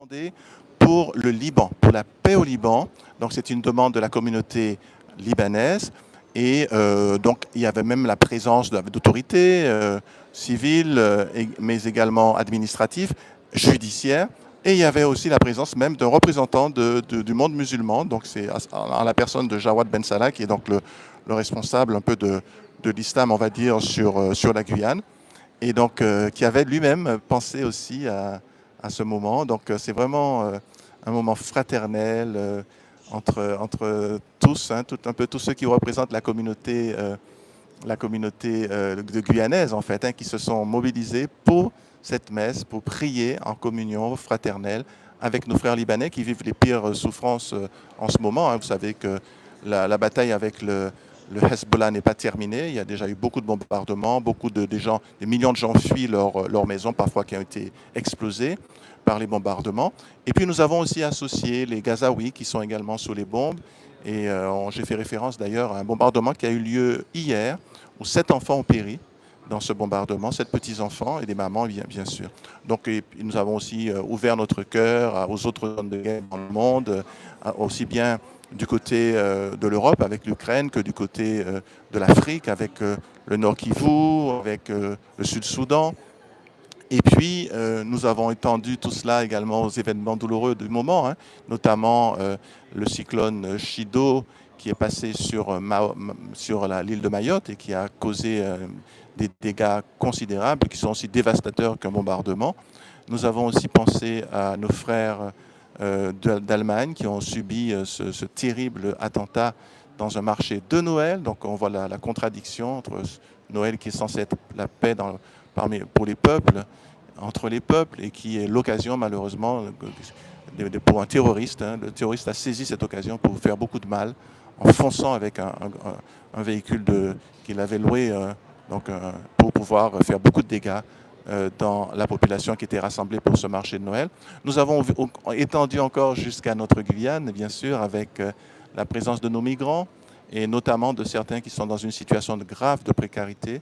demandé pour le Liban, pour la paix au Liban. Donc c'est une demande de la communauté libanaise. Et donc il y avait même la présence d'autorités civiles, mais également administratives, judiciaires. Et il y avait aussi la présence même d'un représentant du monde musulman. Donc c'est à la personne de Jawad Ben Salah, qui est donc le responsable un peu de l'islam, on va dire, sur la Guyane. Et donc qui avait lui-même pensé aussi à ce moment. Donc c'est vraiment un moment fraternel entre tous, hein, un peu tous ceux qui représentent la communauté de guyanaise en fait, hein, qui se sont mobilisés pour cette messe, pour prier en communion fraternelle avec nos frères libanais qui vivent les pires souffrances en ce moment, hein. Vous savez que la bataille avec le Hezbollah n'est pas terminé. Il y a déjà eu beaucoup de bombardements, des millions de gens fuient leur maison, parfois qui ont été explosées par les bombardements. Et puis nous avons aussi associé les Gazaouis qui sont également sous les bombes. Et j'ai fait référence d'ailleurs à un bombardement qui a eu lieu hier, où 7 enfants ont péri dans ce bombardement, 7 petits-enfants et des mamans, bien sûr. Donc nous avons aussi ouvert notre cœur aux autres zones de guerre dans le monde, aussi bien du côté de l'Europe avec l'Ukraine que du côté de l'Afrique avec le Nord Kivu, avec le Sud-Soudan. Et puis, nous avons étendu tout cela également aux événements douloureux du moment, hein, notamment le cyclone Chido qui est passé sur l'île de Mayotte et qui a causé des dégâts considérables qui sont aussi dévastateurs qu'un bombardement. Nous avons aussi pensé à nos frères d'Allemagne qui ont subi ce terrible attentat dans un marché de Noël. Donc on voit la contradiction entre Noël qui est censé être la paix pour les peuples, entre les peuples, et qui est l'occasion malheureusement pour un terroriste. Hein. Le terroriste a saisi cette occasion pour faire beaucoup de mal en fonçant avec un véhicule qu'il avait loué pour pouvoir faire beaucoup de dégâts dans la population qui était rassemblée pour ce marché de Noël. Nous avons étendu encore jusqu'à notre Guyane, bien sûr, avec la présence de nos migrants et notamment de certains qui sont dans une situation grave de précarité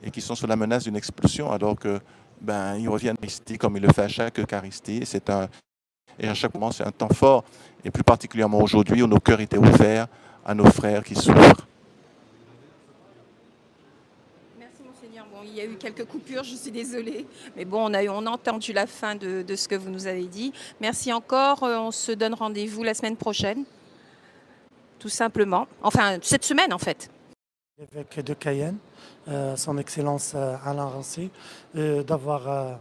et qui sont sous la menace d'une expulsion alors que ils reviennent ici comme ils le font à chaque Eucharistie. Et à chaque moment, c'est un temps fort, et plus particulièrement aujourd'hui où nos cœurs étaient ouverts à nos frères qui souffrent. Merci Monseigneur. Bon, il y a eu quelques coupures, je suis désolée. Mais bon, on a entendu la fin de ce que vous nous avez dit. Merci encore. On se donne rendez-vous la semaine prochaine. Tout simplement. Enfin, cette semaine en fait. L'évêque de Cayenne, son Excellence Alain Rancé, d'avoir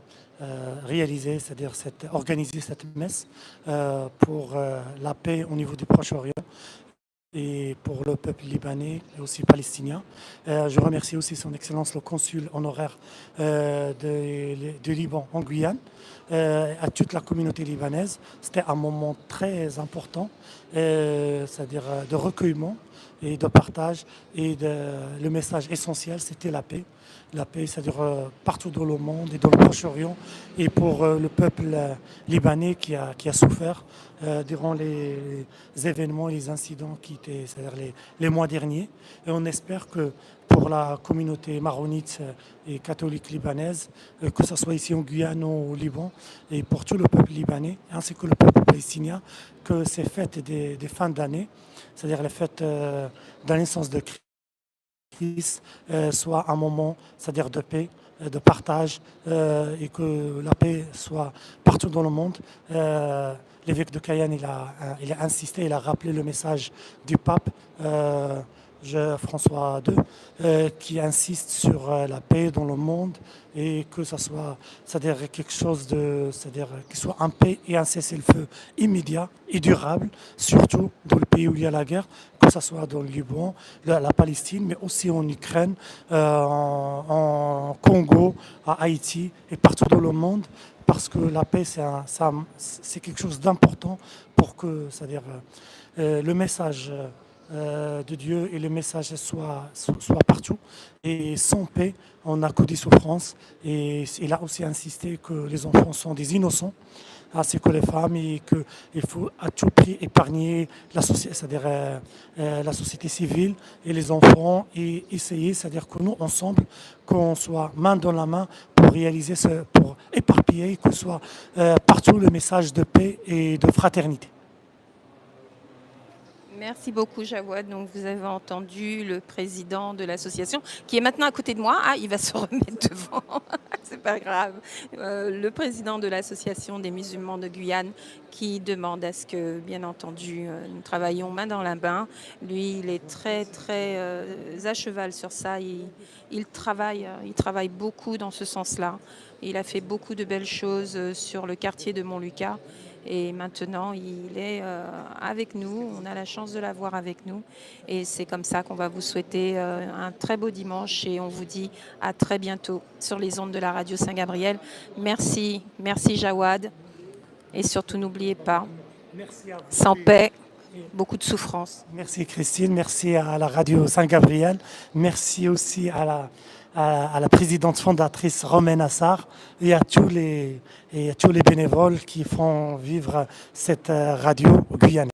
réalisé, c'est-à-dire organisé cette messe pour la paix au niveau du Proche-Orient et pour le peuple libanais et aussi palestinien. Je remercie aussi son Excellence le consul honoraire du Liban en Guyane, à toute la communauté libanaise. C'était un moment très important, c'est-à-dire de recueillement et de partage. Et le message essentiel, c'était la paix. La paix, c'est-à-dire partout dans le monde et dans le Proche-Orient, et pour le peuple libanais qui a souffert durant les événements, les incidents qui étaient, c'est-à-dire les mois derniers. Et on espère que pour la communauté maronite et catholique libanaise, que ce soit ici en Guyane ou au Liban, et pour tout le peuple libanais, ainsi que le peuple palestinien, que ces fêtes des fins d'année, c'est-à-dire les fêtes de la naissance de Christ, soit un moment, c'est-à-dire de paix, de partage, et que la paix soit partout dans le monde. L'évêque de Cayenne, il a insisté, il a rappelé le message du pape François II, qui insiste sur la paix dans le monde et que ça soit, c'est-à-dire quelque chose c'est-à-dire qu'il soit un paix et un cessez-le-feu immédiat et durable, surtout dans le pays où il y a la guerre, que ce soit dans le Liban, la Palestine, mais aussi en Ukraine, en Congo, à Haïti et partout dans le monde. Parce que la paix, c'est quelque chose d'important pour que, c'est-à-dire le message de Dieu et le message soit partout. Et sans paix, on n'a que des souffrances. Et il a aussi insisté que les enfants sont des innocents. ainsi que les femmes, et qu'il faut à tout prix épargner la société, c'est-à-dire la société civile et les enfants, et essayer, c'est-à-dire que nous, ensemble, qu'on soit main dans la main pour réaliser pour éparpiller, que ce soit partout le message de paix et de fraternité. Merci beaucoup, Jawad. Donc, vous avez entendu le président de l'association, qui est maintenant à côté de moi. Ah, il va se remettre devant. C'est pas grave. Le président de l'association des musulmans de Guyane, qui demande à ce que, bien entendu, nous travaillions main dans la main. Lui, il est très, très à cheval sur ça. Il travaille beaucoup dans ce sens-là. Il a fait beaucoup de belles choses sur le quartier de Montlucas. Et maintenant, il est avec nous. On a la chance de l'avoir avec nous. Et c'est comme ça qu'on va vous souhaiter un très beau dimanche. Et on vous dit à très bientôt sur les ondes de la radio Saint-Gabriel. Merci, merci Jawad. Et surtout, n'oubliez pas, sans paix, beaucoup de souffrance. Merci Christine, merci à la radio Saint-Gabriel. Merci aussi à la présidente fondatrice Romaine Assar et à tous les bénévoles qui font vivre cette radio guyanaise.